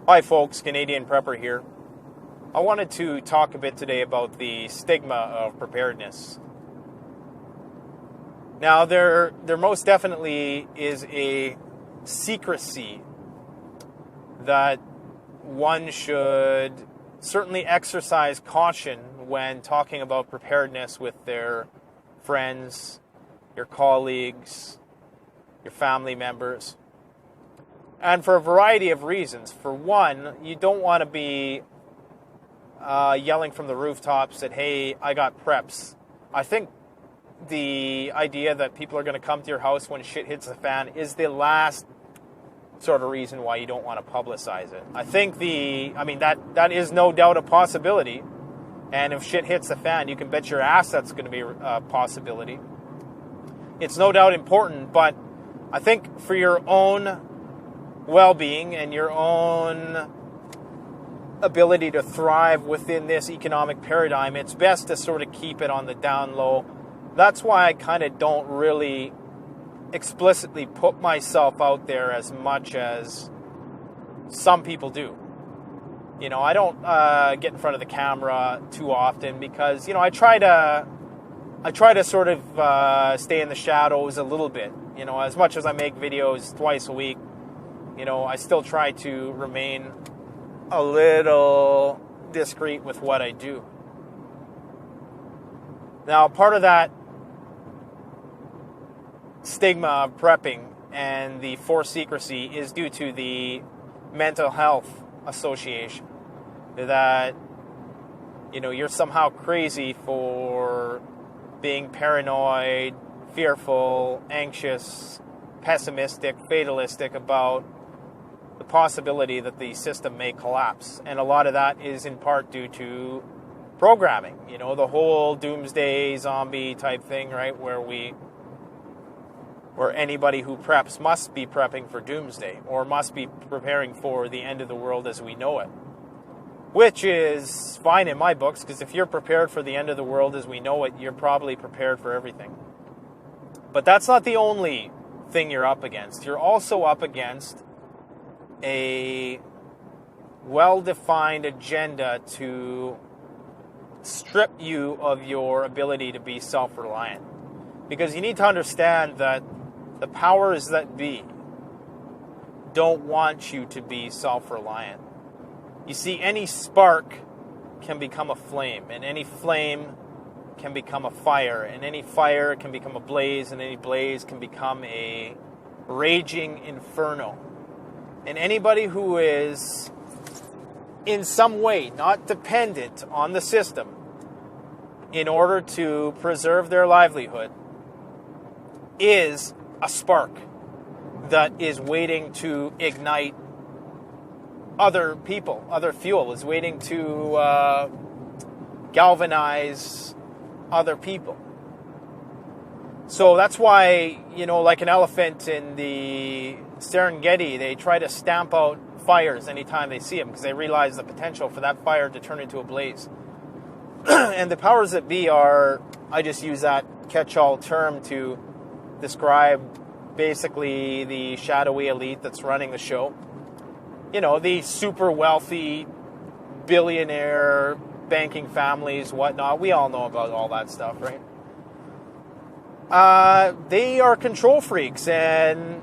Hi folks, Canadian Prepper here. I wanted to talk a bit today about the stigma of preparedness. Now, there most definitely is a secrecy that one should certainly exercise caution when talking about preparedness with their friends, your colleagues, your family members. And for a variety of reasons. For one, you don't want to be yelling from the rooftops that, hey, I got preps. I think the idea that people are going to come to your house when shit hits the fan is the last sort of reason why you don't want to publicize it. I think that is no doubt a possibility. And if shit hits the fan, you can bet your ass that's going to be a possibility. It's no doubt important, but I think for your own well-being and your own ability to thrive within this economic paradigm, it's best to sort of keep it on the down low. That's why I kind of don't really explicitly put myself out there as much as some people do. You know, I don't get in front of the camera too often because, you know, I try to sort of stay in the shadows a little bit. You know, as much as I make videos twice a week, you know, I still try to remain a little discreet with what I do. Now, part of that stigma of prepping and the forced secrecy is due to the Mental Health Association. That, you know, you're somehow crazy for being paranoid, fearful, anxious, pessimistic, fatalistic about the possibility that the system may collapse. And a lot of that is in part due to programming, you know, the whole doomsday zombie type thing, right, where anybody who preps must be prepping for doomsday or must be preparing for the end of the world as we know it. Which is fine in my books, because if you're prepared for the end of the world as we know it, you're probably prepared for everything. But that's not the only thing you're up against. You're also up against a well-defined agenda to strip you of your ability to be self-reliant. Because you need to understand that the powers that be don't want you to be self-reliant. You see, any spark can become a flame, and any flame can become a fire, and any fire can become a blaze, and any blaze can become a raging inferno. And anybody who is in some way not dependent on the system in order to preserve their livelihood is a spark that is waiting to ignite other people. Other fuel is waiting to galvanize other people. So that's why, you know, like an elephant in the Serengeti, they try to stamp out fires anytime they see them because they realize the potential for that fire to turn into a blaze. And the powers that be are, I just use that catch-all term to describe basically the shadowy elite that's running the show. You know, the super wealthy, billionaire, banking families, whatnot. We all know about all that stuff, right? They are control freaks, and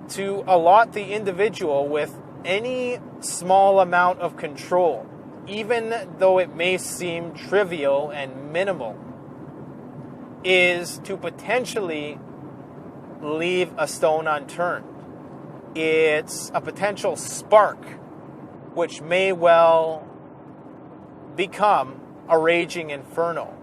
to allot the individual with any small amount of control, even though it may seem trivial and minimal, is to potentially leave a stone unturned. It's a potential spark which may well become a raging inferno.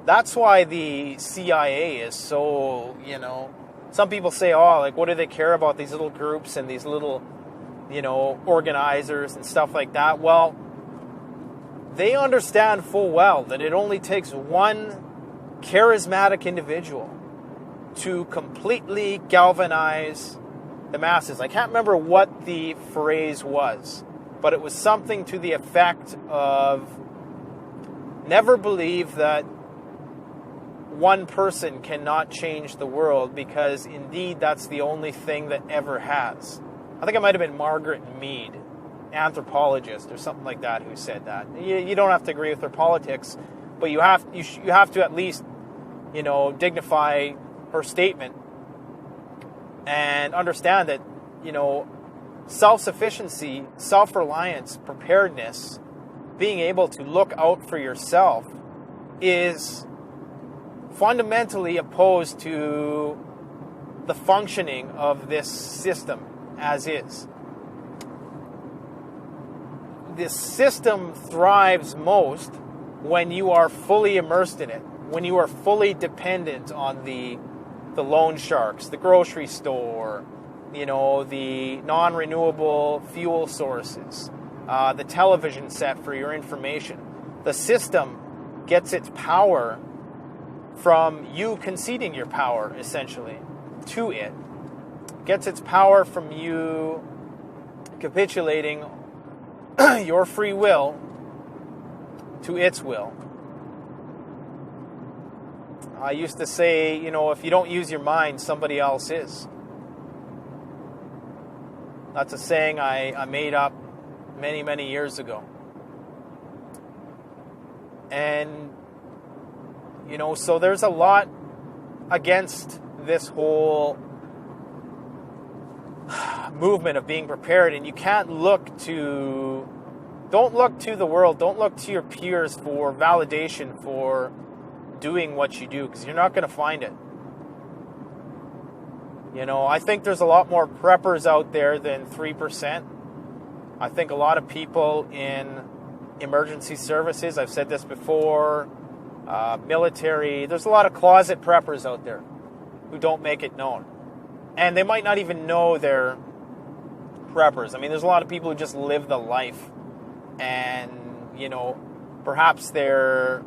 That's why the CIA is so, you know, some people say, oh, like, what do they care about these little groups and these little, you know, organizers and stuff like that? Well, they understand full well that it only takes one charismatic individual to completely galvanize the masses. I can't remember what the phrase was, but it was something to the effect of never believe that one person cannot change the world, because indeed that's the only thing that ever has. I think it might have been Margaret Mead anthropologist or something like that who said that. You don't have to agree with their politics, but you have to at least, dignify her statement and understand that, self-sufficiency, self-reliance, preparedness, being able to look out for yourself is fundamentally opposed to the functioning of this system as is. This system thrives most when you are fully immersed in it, when you are fully dependent on the loan sharks, the grocery store, the non-renewable fuel sources, the television set for your information. The system gets its power from you conceding your power, essentially, to it. Gets its power from you capitulating your free will to its will. I used to say, if you don't use your mind, somebody else is. That's a saying I made up many, many years ago. And, so there's a lot against this whole movement of being prepared, and you can't don't look to the world, don't look to your peers for validation for doing what you do, because you're not going to find it. I think there's a lot more preppers out there than 3%. I think a lot of people in emergency services, I've said this before, military, there's a lot of closet preppers out there who don't make it known. And they might not even know they're preppers. There's a lot of people who just live the life, and, perhaps they're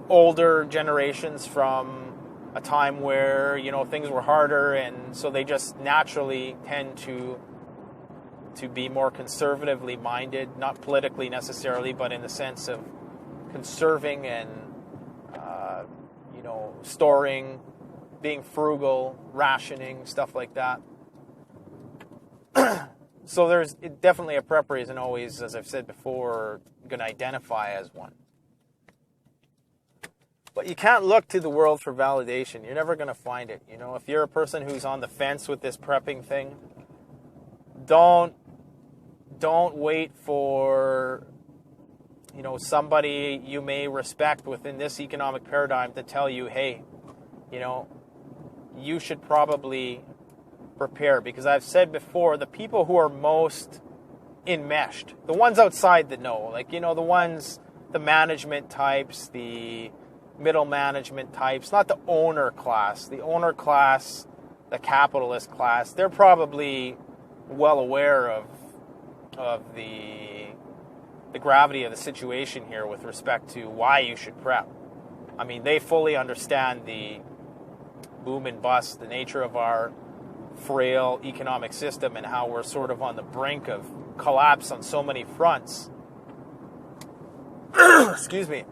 older generations from a time where, things were harder, and so they just naturally tend to be more conservatively minded, not politically necessarily, but in the sense of conserving and, storing, being frugal, rationing, stuff like that. So there's definitely a prepper isn't always, as I've said before, going to identify as one. But you can't look to the world for validation. You're never going to find it. If you're a person who's on the fence with this prepping thing, don't wait for, somebody you may respect within this economic paradigm to tell you, hey, you should probably prepare. Because I've said before, the people who are most enmeshed, the ones outside that know, the management types, the middle management types, not the owner class. The owner class, the capitalist class, they're probably well aware of the gravity of the situation here with respect to why you should prep. They fully understand the boom and bust, the nature of our frail economic system, and how we're sort of on the brink of collapse on so many fronts. Excuse me.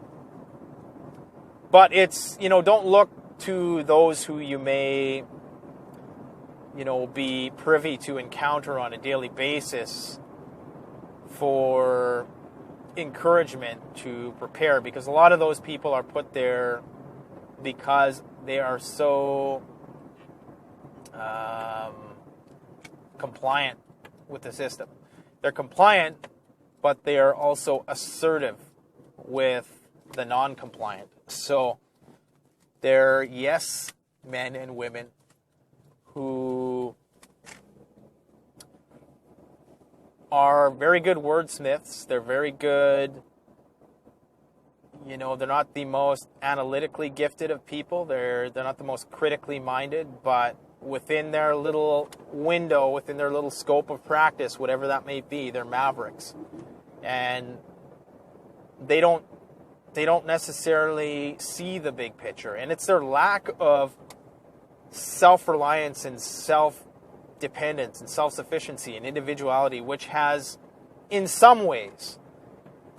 But it's, don't look to those who you may, be privy to encounter on a daily basis for encouragement to prepare, because a lot of those people are put there because they are so compliant with the system. They're compliant, but they are also assertive with the non-compliant. So they're yes men and women who are very good wordsmiths. They're very good, they're not the most analytically gifted of people. They're not the most critically minded, but within their little window, within their little scope of practice, whatever that may be, they're mavericks. And they don't necessarily see the big picture. And it's their lack of self-reliance and self-dependence and self-sufficiency and individuality which has, in some ways,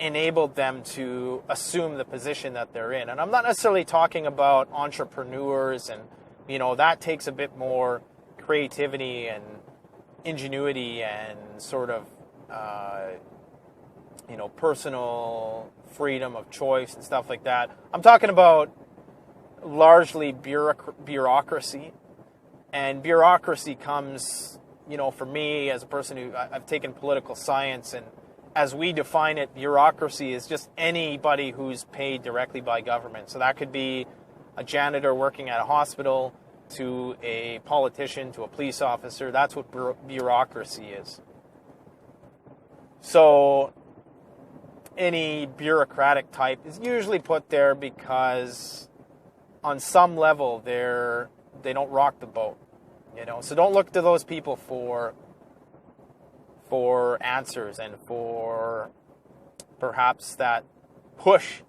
enabled them to assume the position that they're in. And I'm not necessarily talking about entrepreneurs, and, that takes a bit more creativity and ingenuity and sort of personal freedom of choice and stuff like that. I'm talking about largely bureaucracy. And bureaucracy comes, for me as a person who I've taken political science, and as we define it, bureaucracy is just anybody who's paid directly by government. So that could be a janitor working at a hospital, to a politician, to a police officer. That's what bureaucracy is. So any bureaucratic type is usually put there because on some level they don't rock the boat, So don't look to those people for answers and for perhaps that push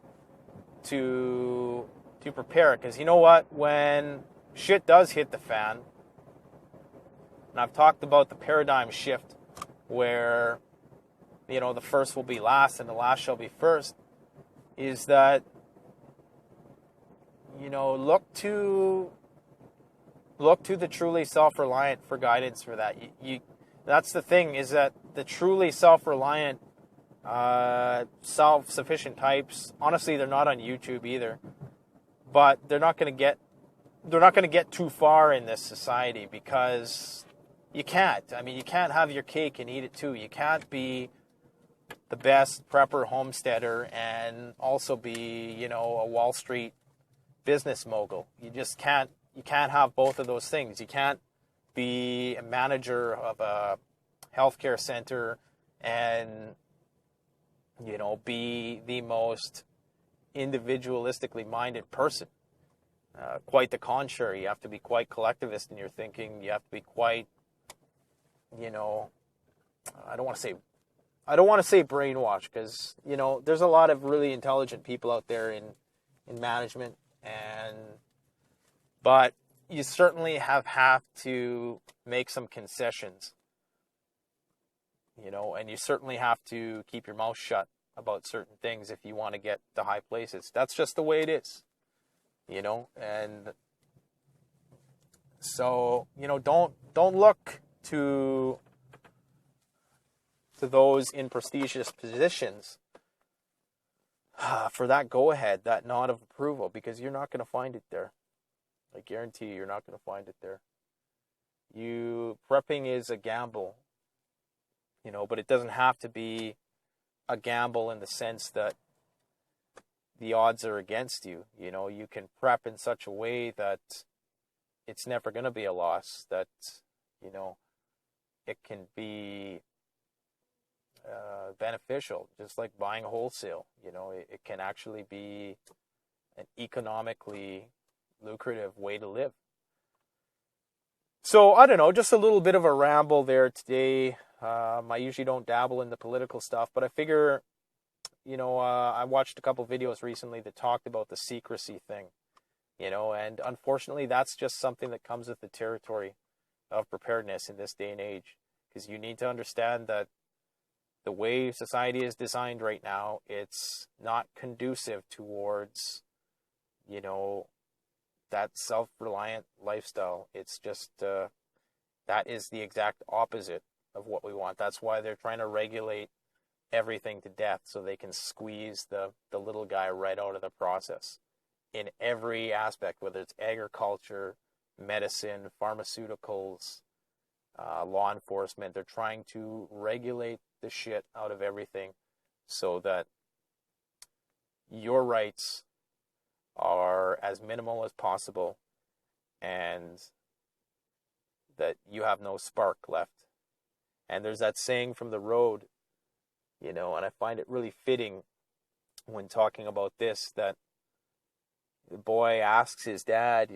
to prepare. Because you know what? When shit does hit the fan, and I've talked about the paradigm shift where the first will be last and the last shall be first, is that look to the truly self-reliant for guidance for that. That's the thing, is that the truly self-reliant, self-sufficient types, honestly, they're not on YouTube either, but they're not going to get too far in this society, because you can't. I mean, you can't have your cake and eat it too. You can't be the best prepper homesteader and also be, a Wall Street business mogul. You just can't. You can't have both of those things. You can't be a manager of a healthcare center and, be the most individualistically minded person. Quite the contrary. You have to be quite collectivist in your thinking. You have to be quite, I don't want to say brainwashed, because, there's a lot of really intelligent people out there in management, but you certainly have to make some concessions, and you certainly have to keep your mouth shut about certain things if you want to get to high places. That's just the way it is, and so, don't look to those in prestigious positions for that go-ahead, that nod of approval, because you're not going to find it there. I guarantee you're not going to find it there. Prepping is a gamble, but it doesn't have to be a gamble in the sense that the odds are against you. You can prep in such a way that it's never going to be a loss, that, it can be beneficial, just like buying wholesale. It can actually be an economically lucrative way to live. So I don't know, just a little bit of a ramble there today. I usually don't dabble in the political stuff, but I figure, I watched a couple videos recently that talked about the secrecy thing, and unfortunately that's just something that comes with the territory of preparedness in this day and age, because you need to understand that the way society is designed right now, it's not conducive towards, that self-reliant lifestyle. It's just, that is the exact opposite of what we want. That's why they're trying to regulate everything to death, so they can squeeze the little guy right out of the process in every aspect, whether it's agriculture, medicine, pharmaceuticals, law enforcement. They're trying to regulate the shit out of everything so that your rights are as minimal as possible and that you have no spark left. And there's that saying from The Road, and I find it really fitting when talking about this, that the boy asks his dad,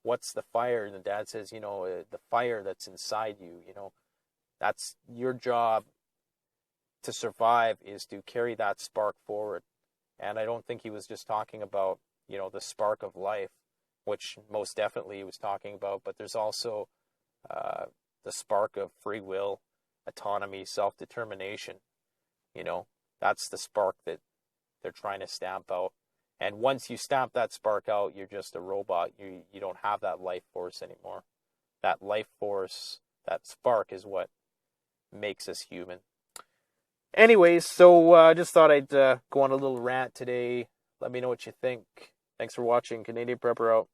what's the fire? And the dad says, the fire that's inside you, that's your job to survive, is to carry that spark forward. And I don't think he was just talking about, the spark of life, which most definitely he was talking about, but there's also the spark of free will, autonomy, self-determination. That's the spark that they're trying to stamp out. And once you stamp that spark out, you're just a robot. You don't have that life force anymore. That life force That spark is what makes us human. Anyways, so just thought I'd go on a little rant today. Let me know what you think. Thanks for watching. Canadian Prepper out.